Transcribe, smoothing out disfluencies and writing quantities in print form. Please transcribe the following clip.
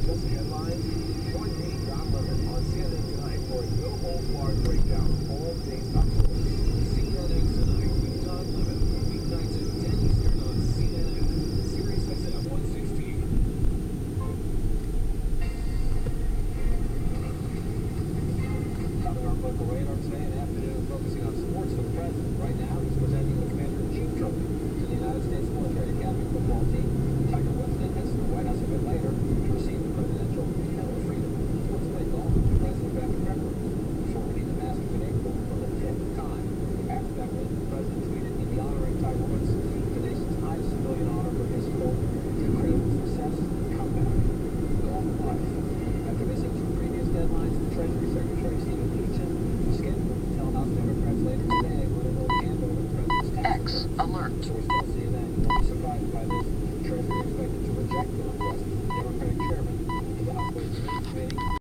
Just headlines. Join me, John Lemon, on CNN Tonight for a no-holds-barred breakdown of all today's top stories. CNN Tonight with John Lemon. Weeknights at 10 Eastern on CNN. Sirius XM 116. Topping our local radar today, an afternoon focusing on sports for the president. Right now, he's presenting the Commander-in-Chief Trophy to the United States Military Academy football team. Tiger Woods then heads to the White House a bit later to receive the Presidential Medal of Freedom. Let's play golf with the president back in February before winning the Masters in April for the 10th time. After that win, the president tweeted, "He'd be honoring Tiger Woods, the nation's highest civilian honor for his quote, incredible success and comeback. Golf life." After missing two previous deadlines, the Treasury Secretary Stephen Mnuchin is scheduled to tell House Democrats later today what it will handle the president's tax X returns. alert. Source tells CNN you won't be surprised by this. The Treasury expected to reject the